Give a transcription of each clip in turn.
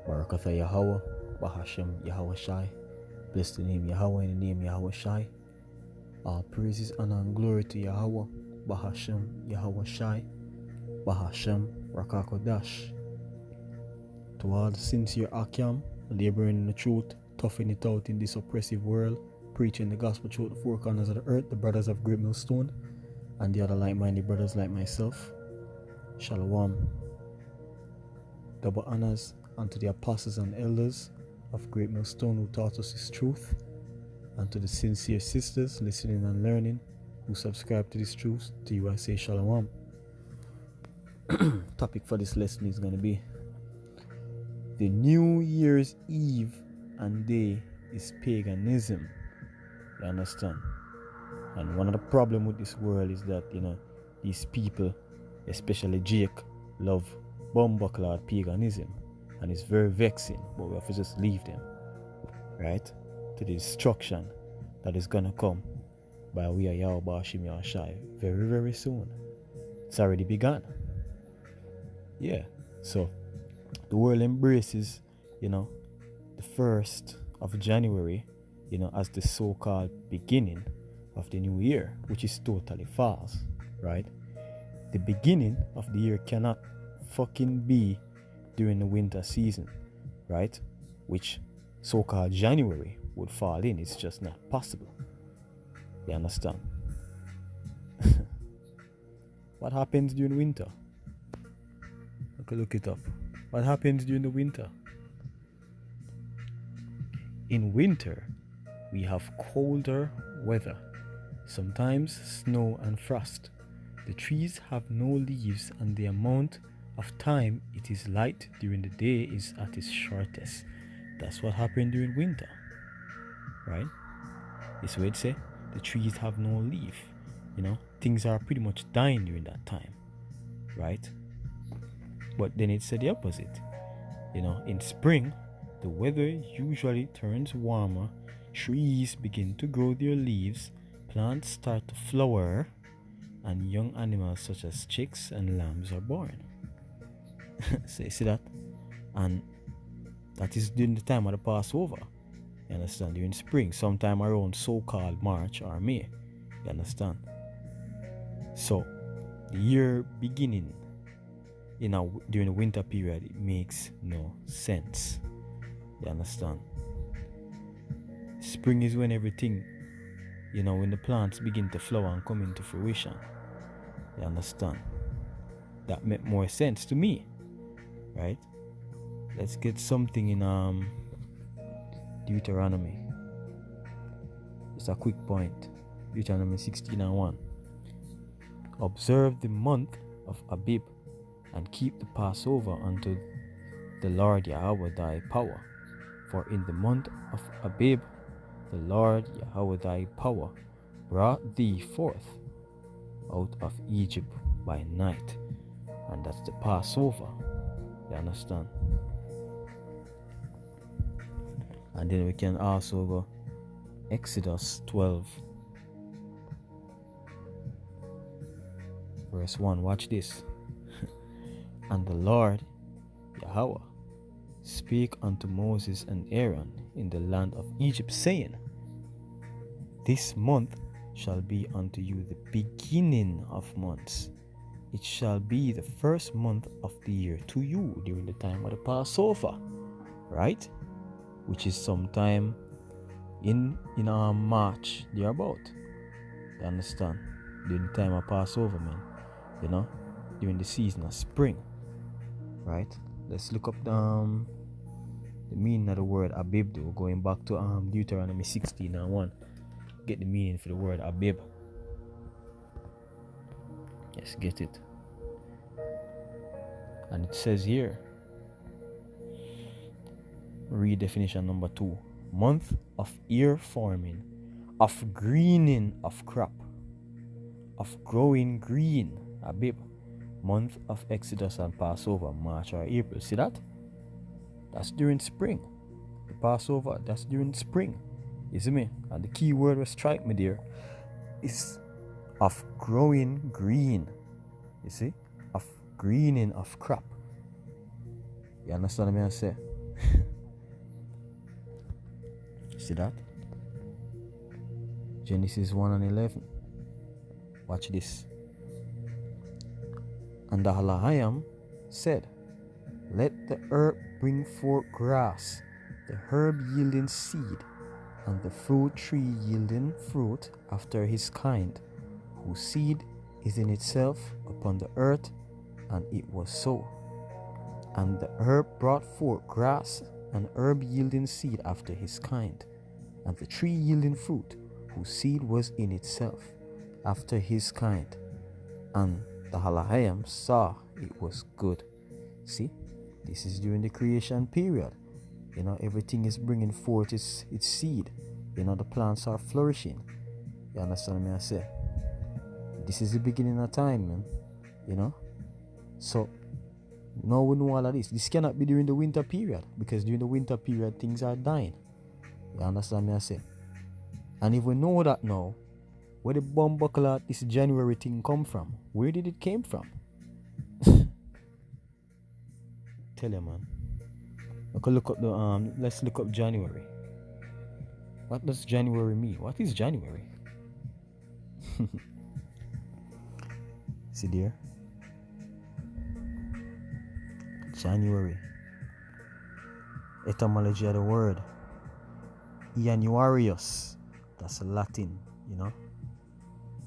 Barakatha Yahweh, Bahashem Yahweh Shai. Bless the name Yahweh in the name Yahweh Shai. All praises, honor, and glory to Yahweh, Bahashem Yahweh Shai, Bahashem Rakakodash. To all the sincere Akyam, laboring in the truth, toughing it out in this oppressive world, preaching the gospel throughout the four corners of the earth, the brothers of Great Millstone, and the other like-minded brothers like myself. Shalom. Double honors unto the apostles and elders of Great Millstone who taught us this truth, and to the sincere sisters listening and learning who subscribe to this truth. To you I say Shalom. Topic for this lesson is going to be the New Year's Eve and day is paganism. You understand? And one of the problem with this world is that, these people, especially Jake, love bumbleclad paganism, and it's very vexing, but we have to just leave them, right, to the destruction that is gonna come by way of Yahweh Bashim Yahshai very, very soon. It's already begun. Yeah. So the world embraces, the 1st of January, as the so-called beginning of the new year, which is totally false, right? The beginning of the year cannot fucking be during the winter season, right? Which so-called January would fall in. It's just not possible. You understand? What happens during winter? Okay, look it up. What happens during the winter? In winter, we have colder weather, sometimes snow and frost. The trees have no leaves, and the amount of time it is light during the day is at its shortest. That's what happened during winter, right? It's what it say. The trees have no leaf. Things are pretty much dying during that time, right? But then it said the opposite. In spring, the weather usually turns warmer, trees begin to grow their leaves, plants start to flower, and young animals such as chicks and lambs are born. So you see that? And that is during the time of the Passover. You understand? During spring, sometime around so-called March or May. You understand? So the year beginning during the winter period, it makes no sense. You understand? Spring is when everything, when the plants begin to flower and come into fruition. You understand? That make more sense to me, right? Let's get something in Deuteronomy. Just a quick point. Deuteronomy 16:1. Observe the month of Abib and keep the Passover unto the Lord Yahweh thy power. For in the month of Abib, the Lord Yahweh thy power brought thee forth out of Egypt by night. And that's the Passover. You understand? And then we can also go Exodus 12 verse 1. Watch this. And the Lord Yahweh spake unto Moses and Aaron in the land of Egypt, saying, This month shall be unto you the beginning of months. It shall be the first month of the year to you during the time of the Passover, right? Which is sometime in March thereabout. You understand? During the time of Passover, man. During the season of spring, right? Let's look up the meaning of the word Abib. Though, going back to Deuteronomy 16:1. Get the meaning for the word Abib. Let's get it. And it says here, read definition number 2. Month of ear forming, of greening of crop, of growing green, Abib. Month of Exodus and Passover, March or April. See that? That's during spring. The Passover, that's during spring. You see me? And the key word will strike me there is of growing green. You see? Of greening of crop. You understand what I say? See that? Genesis 1 and 11. Watch this. And the Halahayim said, let the earth bring forth grass, the herb yielding seed, and the fruit tree yielding fruit after his kind, whose seed is in itself upon the earth. And it was so. And the herb brought forth grass, and herb yielding seed after his kind, and the tree yielding fruit, whose seed was in itself after his kind. And the Halahayim saw it was good. See, this is during the creation period. Everything is bringing forth its seed. The plants are flourishing. You understand me? I say, this is the beginning of time, man. So now we know all of this. This cannot be during the winter period, because during the winter period things are dying. You understand me? I say. And if we know that now, where the bomb buckle out this January thing come from? Where did it came from? Tell you, man. I could look up the let's look up January. What does January mean? What is January? See there? January. Etymology of the word. Januarius. That's Latin,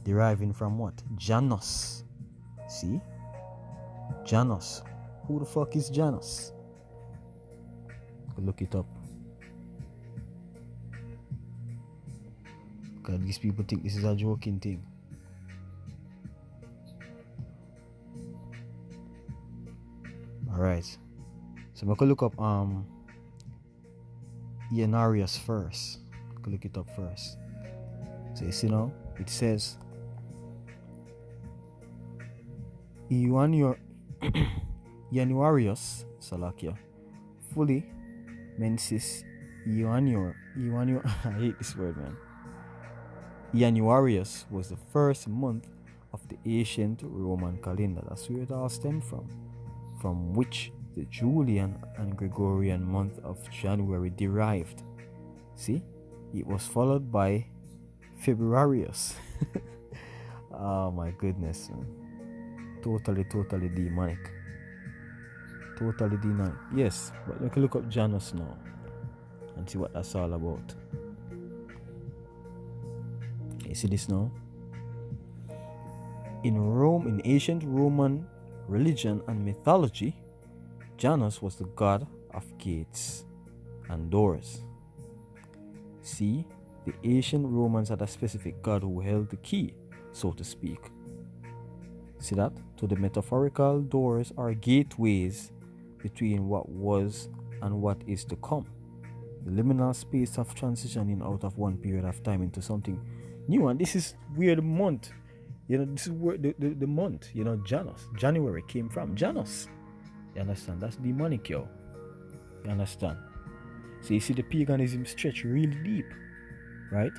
deriving from what? Janus. See? Janus. Who the fuck is Janus? Look it up. Because these people think this is a joking thing. Alright. So I'm gonna look up Janarius first. Look it up first. So you see now, it says Januarius Salakia fully mensis Januar. I hate this word, man. Januarius was the first month of the ancient Roman calendar. That's where it all stemmed from which the Julian and Gregorian month of January derived. See? It was followed by Februarius. Oh my goodness, man. Totally demonic. Totally demonic. Yes, but we can look up Janus now and see what that's all about. You see this now? In Rome, in ancient Roman religion and mythology, Janus was the god of gates and doors. See, the ancient Romans had a specific god who held the key, so to speak. See that? To the metaphorical doors are gateways between what was and what is to come. The liminal space of transitioning out of one period of time into something new. And this is where the month, this is where the month, Janus, January came from. Janus. You understand? That's demonic, yo. You understand? So you see the paganism stretch really deep, right?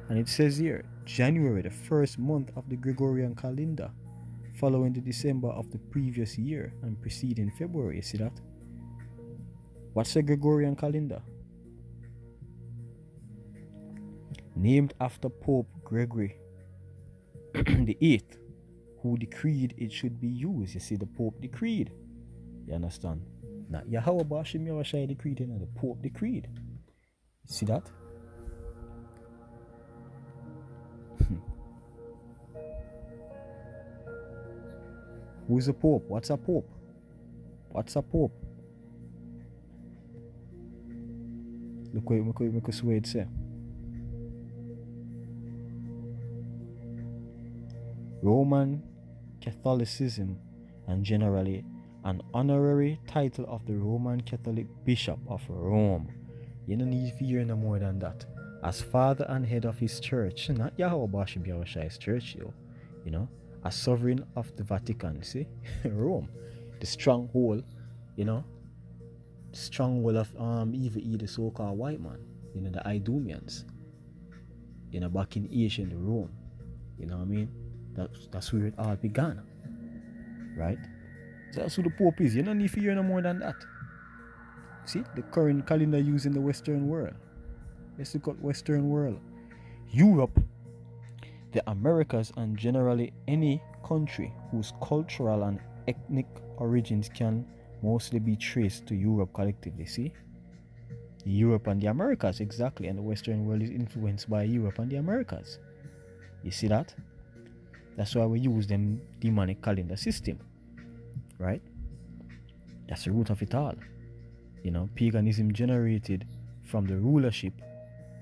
And it says here, January, the first month of the Gregorian calendar, following the December of the previous year and preceding February. You see that? What's the Gregorian calendar? Named after Pope Gregory the 8th, who decreed it should be used. You see, the Pope decreed. You understand? Not Yahweh Bashim Yahushai decreed, the Pope decreed. You see that? Who's a Pope? What's a Pope? What's a Pope? Look what it say. Roman Catholicism, and generally an honorary title of the Roman Catholic Bishop of Rome. You don't need to hear no more than that. As father and head of his church, not Yahweh Bashim Yahushai's church, as sovereign of the Vatican, see? Rome, the stronghold, stronghold of evil, the so-called white man, the Idumeans, back in ancient Rome. You know what I mean? That's where it all began, right? So that's who the Pope is. You don't need to hear no more than that. See, the current calendar used in the Western world. Let's look at Western world. Europe, the Americas, and generally any country whose cultural and ethnic origins can mostly be traced to Europe collectively. See? Europe and the Americas, exactly, and the Western world is influenced by Europe and the Americas. You see that? That's why we use them demonic calendar system, right? That's the root of it all. Paganism generated from the rulership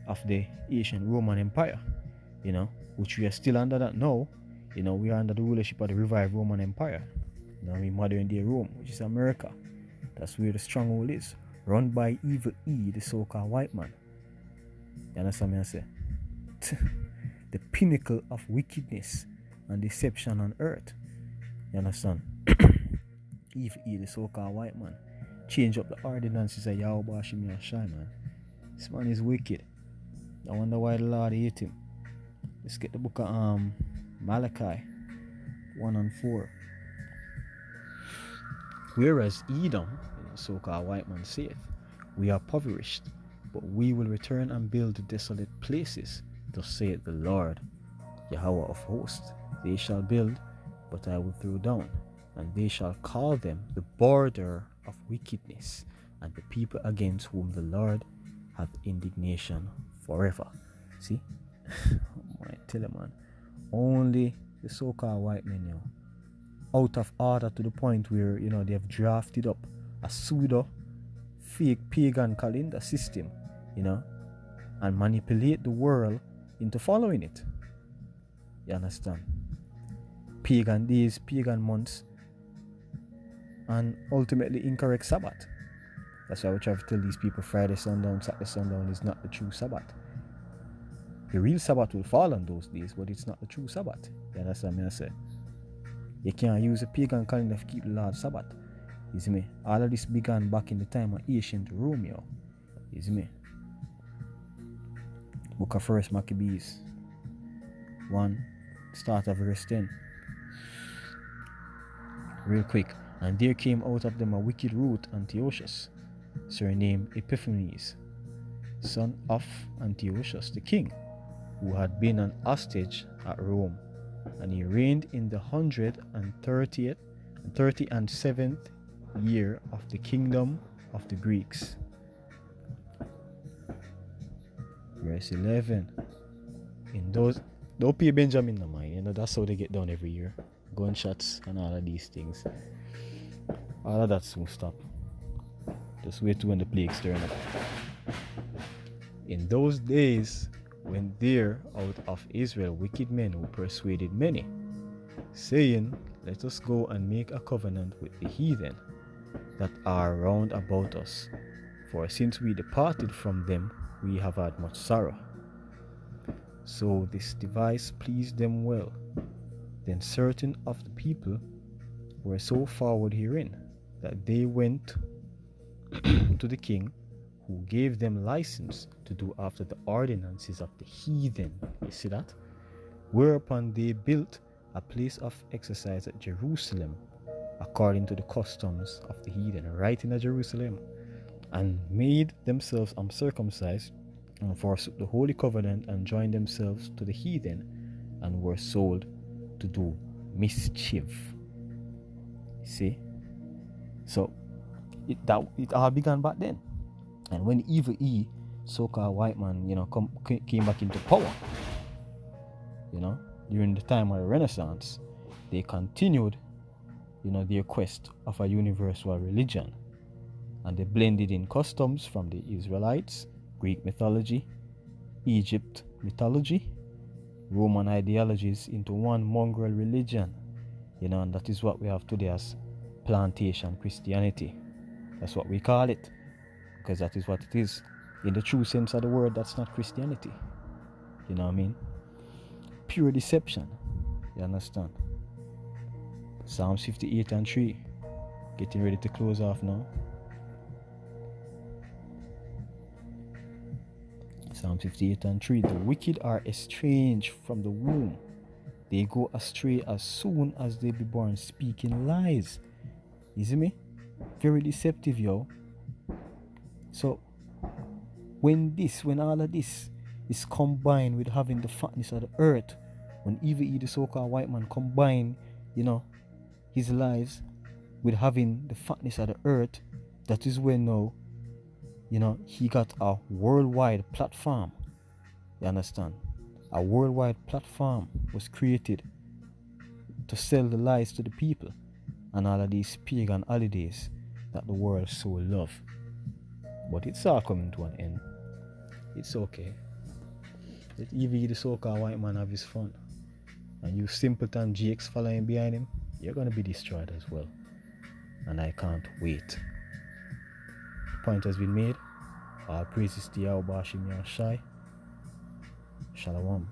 of the ancient Roman Empire, which we are still under that now. We are under the rulership of the revived Roman Empire. In modern day Rome, which is America. That's where the stronghold is, run by Evil E, the so-called white man. You understand me I say? The pinnacle of wickedness and deception on earth. You understand? Evil E, the so-called white man, change up the ordinances of Yahweh Bashim Yashai, man. This man is wicked. I wonder why the Lord hate him. Let's get the book of Malachi 1 and 4. Whereas Edom, the so-called white man, saith, we are impoverished, but we will return and build the desolate places. Thus saith the Lord, Yahweh of hosts. They shall build, but I will throw down, and they shall call them the border of wickedness, and the people against whom the Lord hath indignation forever. See? I tell you, man, only the so-called white men, out of order to the point where, they have drafted up a pseudo fake pagan calendar system, and manipulate the world into following it. You understand? Pagan days, pagan months, and ultimately incorrect Sabbath. That's why we try to tell these people Friday sundown, Saturday sundown is not the true Sabbath. The real Sabbath will fall on those days, but it's not the true Sabbath. You understand me I say? You can't use a pagan calendar to keep the Lord's Sabbath. You see me? All of this began back in the time of ancient Rome. You see me? Book of 1 Maccabees 1, start of verse 10. Real quick. And there came out of them a wicked root, Antiochus, surnamed Epiphanes, son of Antiochus the king, who had been an hostage at Rome, and he reigned in the 137th year of the kingdom of the Greeks. Verse 11. In those, don't pay Benjamin no mind, that's how they get down every year. Gunshots and all of these things. All of that soon stop. Just wait till when the plagues turn up. In those days, when there out of Israel wicked men who persuaded many, saying, let us go and make a covenant with the heathen that are round about us. For since we departed from them, we have had much sorrow. So this device pleased them well. Then certain of the people were so forward herein, that they went to the king, who gave them license to do after the ordinances of the heathen. You see that? Whereupon they built a place of exercise at Jerusalem, according to the customs of the heathen, right in Jerusalem, and made themselves uncircumcised, and forsook the holy covenant, and joined themselves to the heathen, and were sold to do mischief. See? So it all began back then. And when Evil E, so-called white man, came back into power, during the time of the Renaissance, they continued, their quest of a universal religion. And they blended in customs from the Israelites, Greek mythology, Egypt mythology, Roman ideologies into one mongrel religion, and that is what we have today as plantation Christianity. That's what we call it, because that is what it is. In the true sense of the word, that's not Christianity. You know what I mean? Pure deception. You understand? Psalms 58 and 3. Getting ready to close off now. Psalm 58 and 3. The wicked are estranged from the womb. They go astray as soon as they be born, speaking lies. You see me? Very deceptive, yo. So when all of this is combined with having the fatness of the earth, when even the so-called white man combine, his lies with having the fatness of the earth, that is when now, he got a worldwide platform. You understand? A worldwide platform was created to sell the lies to the people and all of these pagan holidays that the world so love. But it's all coming to an end. It's okay. Let Evie, the so-called white man, have his fun. And you simpleton Jakes following behind him, you're gonna be destroyed as well. And I can't wait. The point has been made. All praises to Yahweh Bashim Yahshai. Shalom.